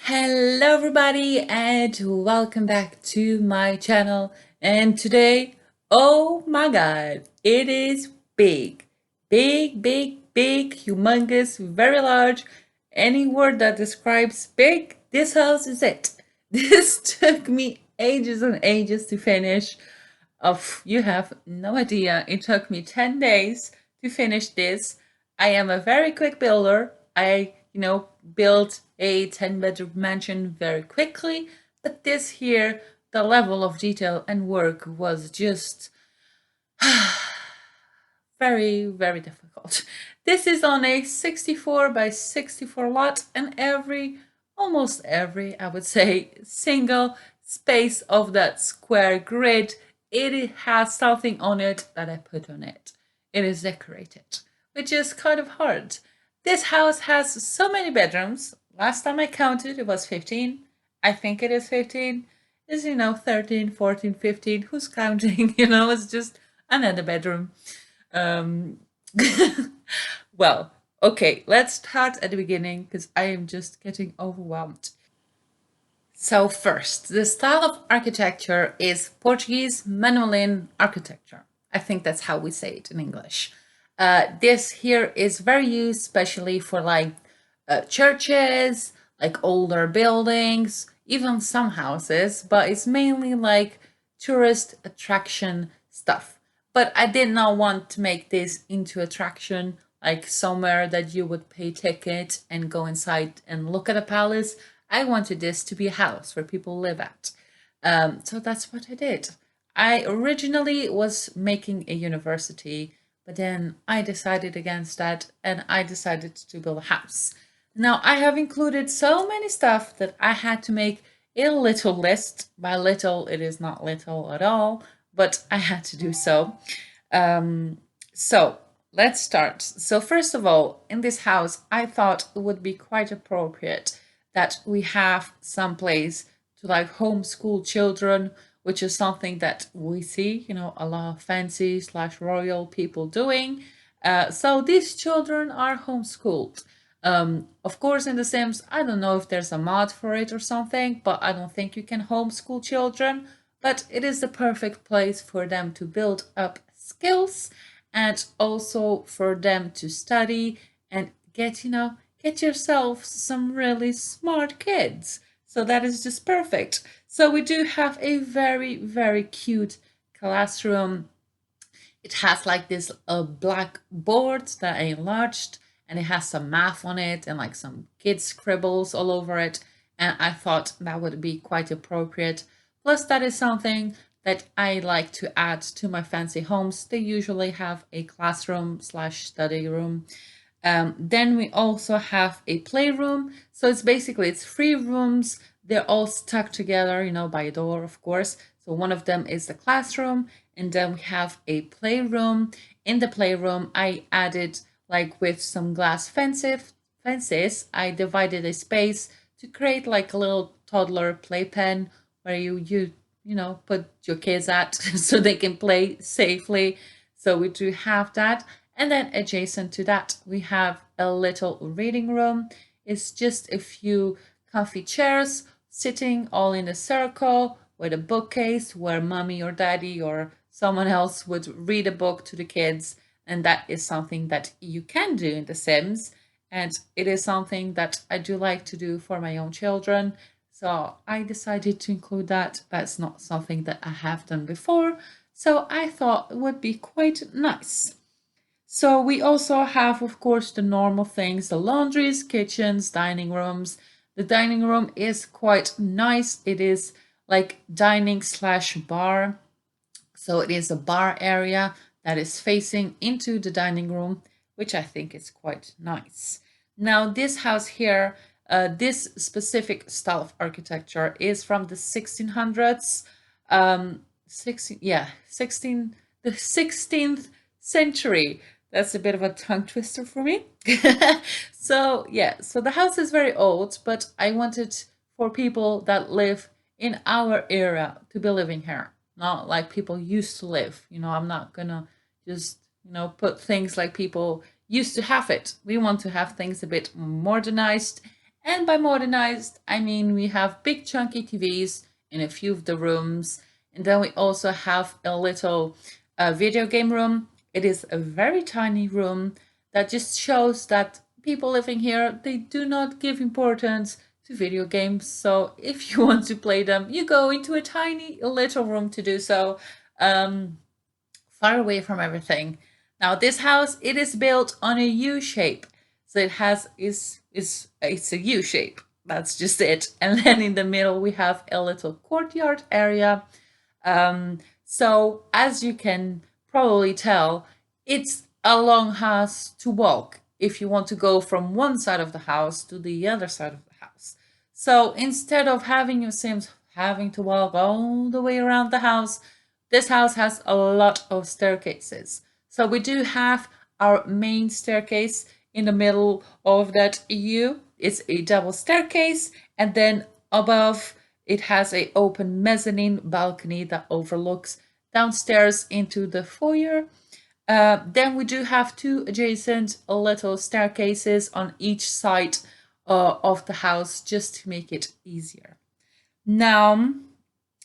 Hello everybody and welcome back to my channel. And today, oh my god, it is big. Big, humongous, very large. Any word that describes big, this house is it. This took me ages and ages to finish. You have no idea. It took me 10 days to finish this. I am a very quick builder. I built a 10-bedroom mansion very quickly, but this here, the level of detail and work was just very difficult. This is on a 64 by 64 lot, and almost every, I would say, single space of that square grid, it has something on it that I put on it. It is decorated, which is kind of hard. This house has so many bedrooms. Last time I counted, it was 15. I think it is 15. Is 13, 14, 15. Who's counting? It's just another bedroom. Um, well, okay, let's start at the beginning because I am just getting overwhelmed. So first, the style of architecture is Portuguese Manueline Architecture. I think that's how we say it in English. This here is very used especially for like churches, like older buildings, even some houses, but it's mainly like tourist attraction stuff. But I did not want to make this into attraction, like somewhere that you would pay ticket and go inside and look at a palace. I wanted this to be a house where people live at. So that's what I did. I originally was making a university, but then I decided against that and I decided to build a house. Now I have included so many stuff that I had to make a little list. By little, it is not little at all, but I had to do so. So let's start. So first of all, in this house, I thought it would be quite appropriate that we have some place to like homeschool children, which is something that we see, a lot of fancy slash royal people doing. So these children are homeschooled. Of course, in The Sims, I don't know if there's a mod for it or something, but I don't think you can homeschool children. But it is the perfect place for them to build up skills and also for them to study and get yourself some really smart kids. So that is just perfect. So we do have a very cute classroom. It has like this black board that I enlarged, and it has some math on it and like some kids scribbles all over it. And I thought that would be quite appropriate. Plus, that is something that I like to add to my fancy homes. They usually have a classroom slash study room. Then we also have a playroom. So it's 3 rooms. They're all stuck together, by a door, of course. So one of them is the classroom, and then we have a playroom. In the playroom, I added like with some glass fences, I divided a space to create like a little toddler playpen where you put your kids at so they can play safely. So we do have that. And then adjacent to that, we have a little reading room. It's just a few comfy chairs sitting all in a circle with a bookcase where mommy or daddy or someone else would read a book to the kids. And that is something that you can do in The Sims. And it is something that I do like to do for my own children. So I decided to include that. That's not something that I have done before. So I thought it would be quite nice. So we also have, of course, the normal things, the laundries, kitchens, dining rooms. The dining room is quite nice. It is like dining slash bar. So it is a bar area that is facing into the dining room, which I think is quite nice. Now, this house here, this specific style of architecture is from the 1600s. 16th century. That's a bit of a tongue twister for me. So the house is very old, but I wanted for people that live in our era to be living here, not like people used to live. I'm not gonna just, put things like people used to have it. We want to have things a bit modernized. And by modernized, I mean we have big chunky TVs in a few of the rooms. And then we also have a little video game room. It is a very tiny room that just shows that people living here, they do not give importance to video games. So if you want to play them, you go into a tiny little room to do so, far away from everything. Now this house, it is built on a U shape. So it has it's a U shape. That's just it. And then in the middle we have a little courtyard area. So as you can probably tell, it's a long house to walk if you want to go from one side of the house to the other side of the house. So instead of having your Sims having to walk all the way around the house, this house has a lot of staircases. So we do have our main staircase in the middle of that U. It's a double staircase, and then above it has a open mezzanine balcony that overlooks downstairs into the foyer. Then we do have two adjacent little staircases on each side of the house just to make it easier. Now,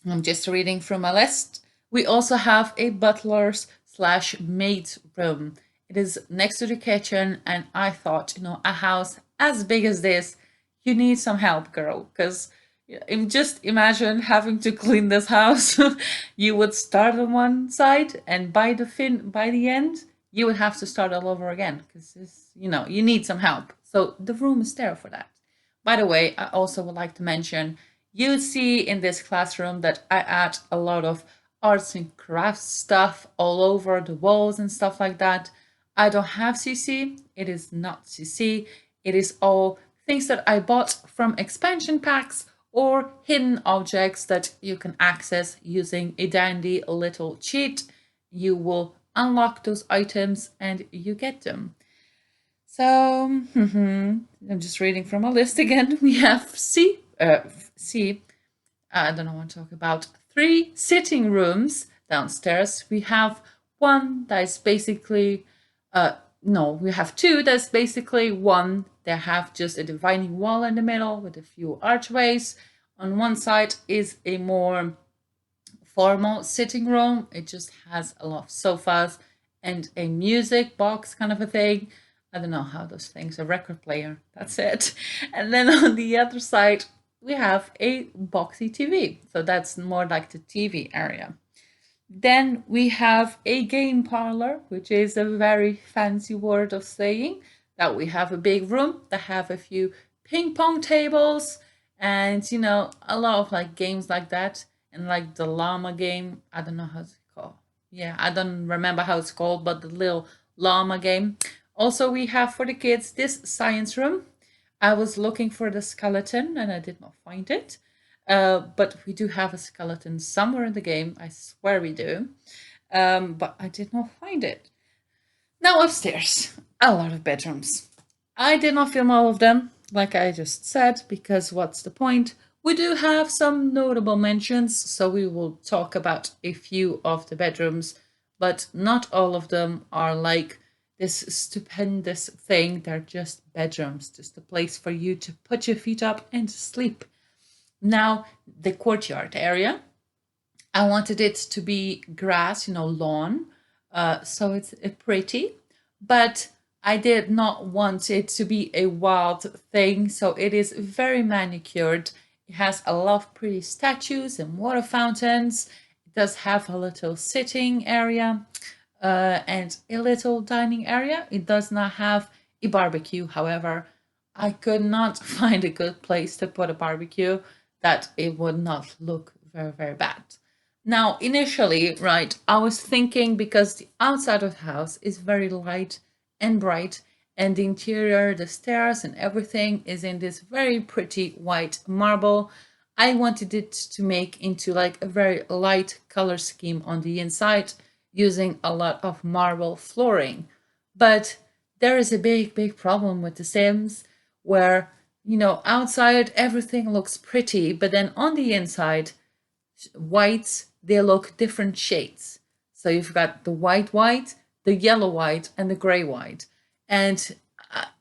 I'm just reading from a list. We also have a butler's slash maid's room. It is next to the kitchen, and I thought, a house as big as this, you need some help, girl, because just imagine having to clean this house. You would start on one side, and by the end, you would have to start all over again because you need some help. So the room is there for that. By the way, I also would like to mention, you see in this classroom that I add a lot of arts and crafts stuff all over the walls and stuff like that. I don't have CC. It is not CC. It is all things that I bought from expansion packs or hidden objects that you can access using a dandy little cheat. You will unlock those items and you get them. So I'm just reading from a list again. We have I don't know what to talk about. 3 sitting rooms downstairs. We have one that is basically, we have 2 that's basically one. They have just a dividing wall in the middle with a few archways. On one side is a more formal sitting room. It just has a lot of sofas and a music box kind of a thing. I don't know how those things, a record player, that's it. And then on the other side, we have a boxy TV. So that's more like the TV area. Then we have a game parlor, which is a very fancy word of saying that we have a big room that have a few ping pong tables and, a lot of like games like that. And like the llama game, I don't know how it's called. Yeah, I don't remember how it's called, but the little llama game. Also, we have for the kids this science room. I was looking for the skeleton and I did not find it. But we do have a skeleton somewhere in the game. I swear we do. But I did not find it. Now upstairs, a lot of bedrooms. I did not film all of them, like I just said, because what's the point? We do have some notable mentions, so we will talk about a few of the bedrooms, but not all of them are like this stupendous thing. They're just bedrooms, just a place for you to put your feet up and sleep. Now, the courtyard area, I wanted it to be grass, lawn, so it's pretty, but I did not want it to be a wild thing, so it is very manicured. It has a lot of pretty statues and water fountains. It does have a little sitting area and a little dining area. It does not have a barbecue, however. I could not find a good place to put a barbecue that it would not look very, very bad. Now, initially, right, I was thinking because the outside of the house is very light and bright, and the interior, the stairs and everything is in this very pretty white marble. I wanted it to make into like a very light color scheme on the inside using a lot of marble flooring. But there is a big, big problem with The Sims where, outside everything looks pretty, but then on the inside, whites, they look different shades. So you've got the white, the yellow white, and the gray white. And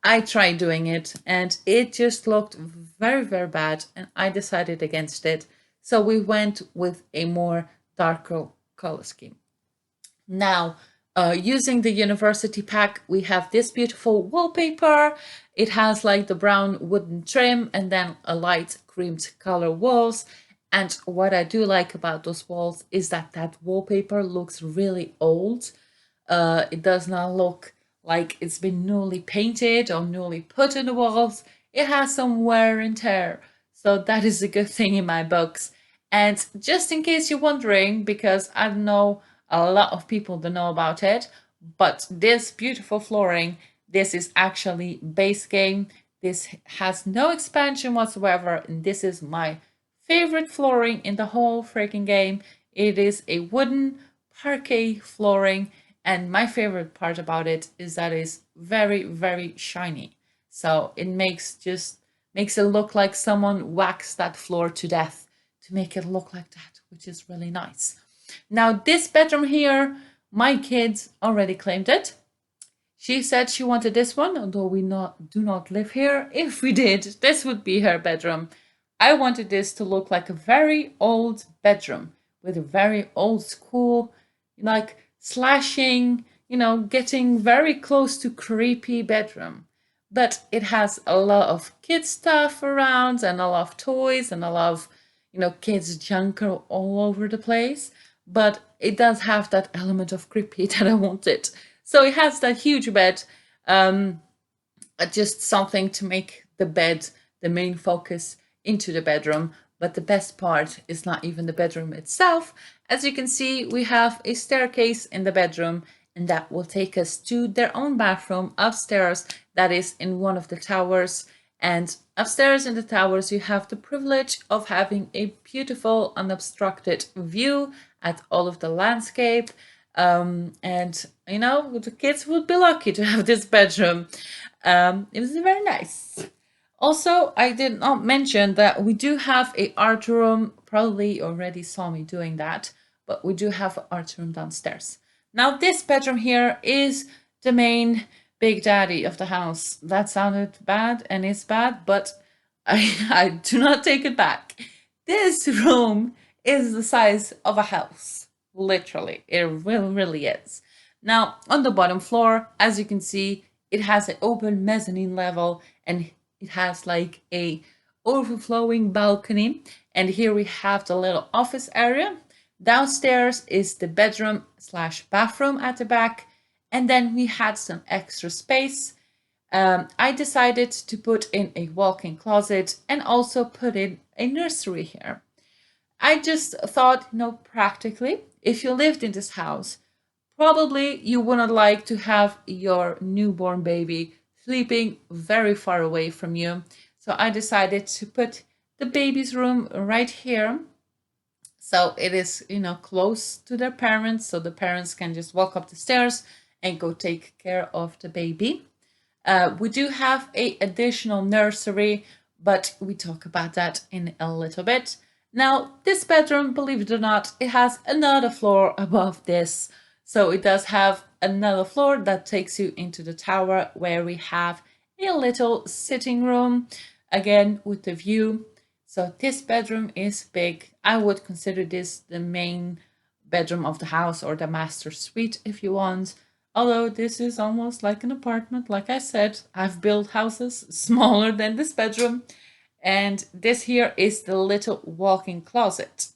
I tried doing it and it just looked very, very bad, and I decided against it. So we went with a more darker color scheme. Now, using the university pack, we have this beautiful wallpaper. It has like the brown wooden trim and then a light creamed color walls. And what I do like about those walls is that that wallpaper looks really old. It does not look like it's been newly painted or newly put in the walls. It has some wear and tear. So that is a good thing in my books. And just in case you're wondering, because I know a lot of people don't know about it, but this beautiful flooring, this is actually base game. This has no expansion whatsoever, and this is my favorite flooring in the whole freaking game. It is a wooden parquet flooring, and my favorite part about it is that it's very, very shiny. So it makes it look like someone waxed that floor to death to make it look like that, which is really nice. Now this bedroom here, my kids already claimed it. She said she wanted this one, although we do not live here. If we did, this would be her bedroom. I wanted this to look like a very old bedroom with a very old school, like slashing, getting very close to creepy bedroom. But it has a lot of kids stuff around and a lot of toys and a lot of, kids junk all over the place. But it does have that element of creepy that I wanted. So it has that huge bed, just something to make the bed the main focus into the bedroom. But the best part is not even the bedroom itself. As you can see, we have a staircase in the bedroom, and that will take us to their own bathroom upstairs. That is in one of the towers. And upstairs in the towers, you have the privilege of having a beautiful unobstructed view at all of the landscape. And the kids would be lucky to have this bedroom. It was very nice. Also, I did not mention that we do have a art room. Probably you already saw me doing that, but we do have an art room downstairs. Now this bedroom here is the main big daddy of the house. That sounded bad and is bad, but I do not take it back. This room is the size of a house. Literally, it really is. Now, on the bottom floor, as you can see, it has an open mezzanine level, and it has like a overflowing balcony. And here we have the little office area. Downstairs is the bedroom / bathroom at the back. And then we had some extra space. I decided to put in a walk-in closet and also put in a nursery here. I just thought, practically, if you lived in this house, probably you wouldn't like to have your newborn baby sleeping very far away from you. So I decided to put the baby's room right here. So it is, close to their parents, so the parents can just walk up the stairs and go take care of the baby. We do have an additional nursery, but we talk about that in a little bit. Now, this bedroom, believe it or not, it has another floor above this. So it does have another floor that takes you into the tower where we have a little sitting room, again with the view. So this bedroom is big. I would consider this the main bedroom of the house, or the master suite if you want. Although this is almost like an apartment. Like I said, I've built houses smaller than this bedroom. And this here is the little walk-in closet.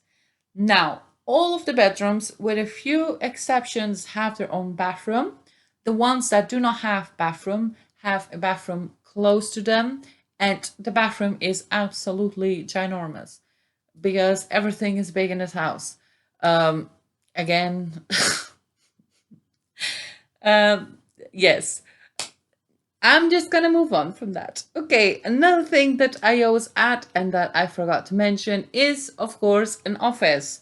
Now, all of the bedrooms, with a few exceptions, have their own bathroom. The ones that do not have bathroom have a bathroom close to them, and the bathroom is absolutely ginormous because everything is big in this house. Again, yes. I'm just gonna move on from that. Okay, another thing that I always add and that I forgot to mention is, of course, an office.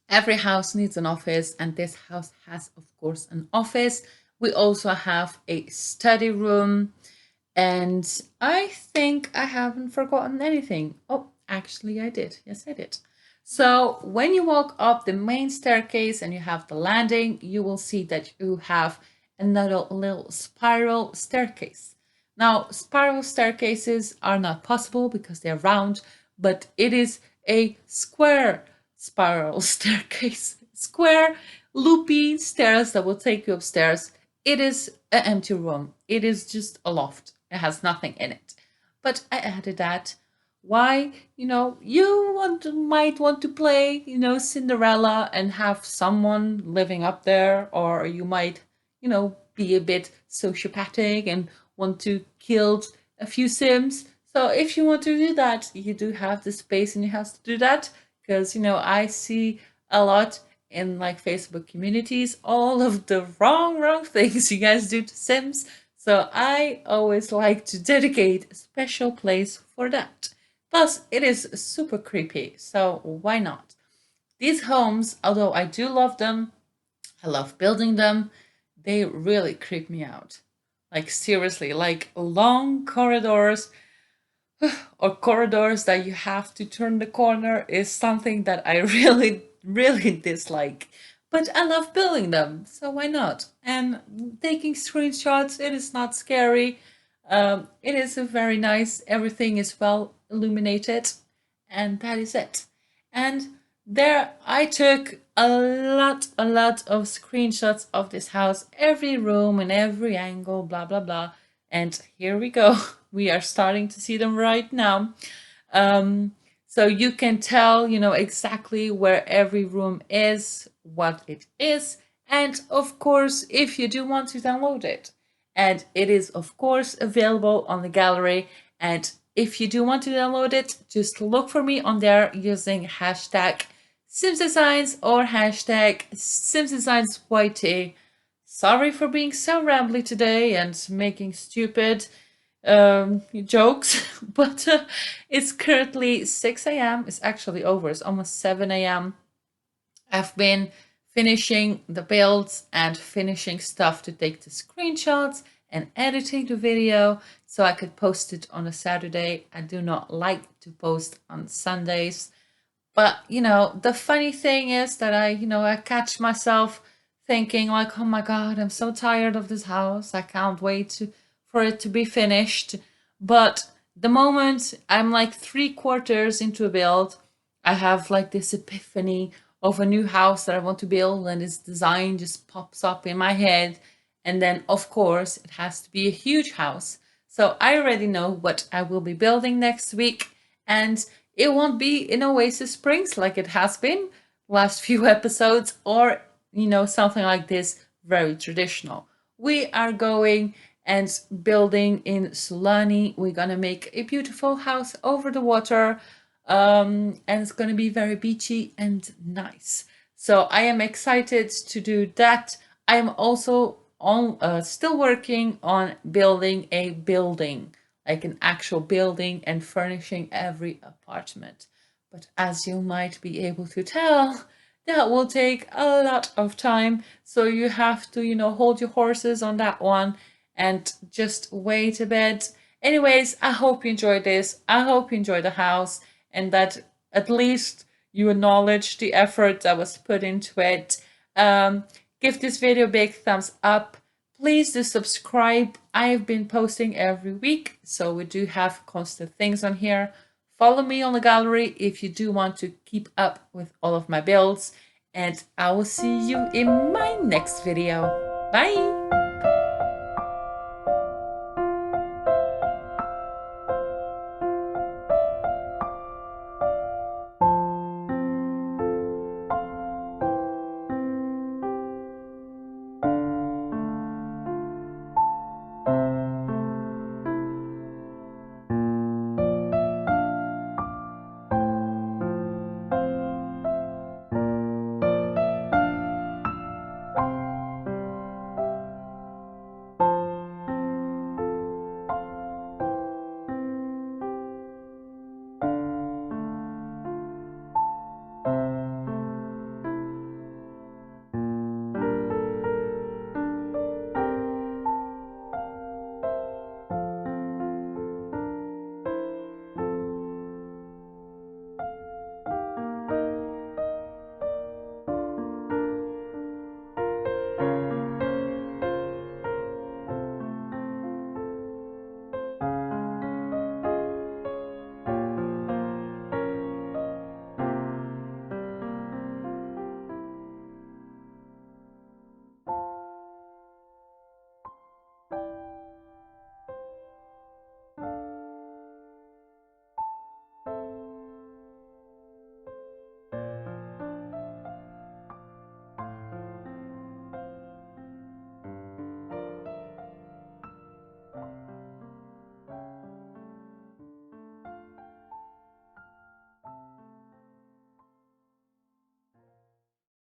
Every house needs an office, and this house has, of course, an office. We also have a study room, and I think I haven't forgotten anything. Oh, actually I did. Yes, I did. So when you walk up the main staircase and you have the landing, you will see that you have another little spiral staircase. Now, spiral staircases are not possible because they're round, but it is a square spiral staircase. Square, loopy stairs that will take you upstairs. It is an empty room. It is just a loft. It has nothing in it. But I added that. Why? Might want to play, Cinderella and have someone living up there, or you might, be a bit sociopathic and want to kill a few Sims. So if you want to do that, you do have the space in your house to do that. Because, I see a lot in like Facebook communities, all of the wrong things you guys do to Sims. So I always like to dedicate a special place for that. Plus, it is super creepy, so why not? These homes, although I do love them, I love building them, they really creep me out. Like seriously, like long corridors or corridors that you have to turn the corner is something that I really dislike. But I love building them, so why not? And taking screenshots, it is not scary. It is a very nice, everything is well illuminated, and that is it. And there I took a lot of screenshots of this house, every room and every angle, blah, blah, blah. And here we go. We are starting to see them right now. So you can tell, exactly where every room is, what it is. And of course, if you do want to download it. And it is, of course, available on the gallery. And if you do want to download it, just look for me on there using hashtag SimsDesigns or hashtag SimsDesignsYT. Sorry for being so rambly today and making stupid jokes, but it's currently 6 a.m. It's actually over. It's almost 7 a.m. I've been finishing the builds and finishing stuff to take the screenshots and editing the video so I could post it on a Saturday. I do not like to post on Sundays. But, the funny thing is that I catch myself thinking like, oh my God, I'm so tired of this house. I can't wait for it to be finished. But the moment I'm like 3/4 into a build, I have like this epiphany of a new house that I want to build, and this design just pops up in my head. And then, of course, it has to be a huge house. So I already know what I will be building next week. And it won't be in Oasis Springs like it has been last few episodes, or, something like this, very traditional. We are going and building in Sulani. We're going to make a beautiful house over the water. And it's going to be very beachy and nice. So I am excited to do that. I am also still working on building a building, like an actual building, and furnishing every apartment. But as you might be able to tell, that will take a lot of time. So you have to, hold your horses on that one and just wait a bit. Anyways, I hope you enjoyed this. I hope you enjoyed the house and that at least you acknowledge the effort that was put into it. Give this video a big thumbs up. Please do subscribe. I've been posting every week, so we do have constant things on here. Follow me on the gallery if you do want to keep up with all of my builds, and I will see you in my next video. Bye!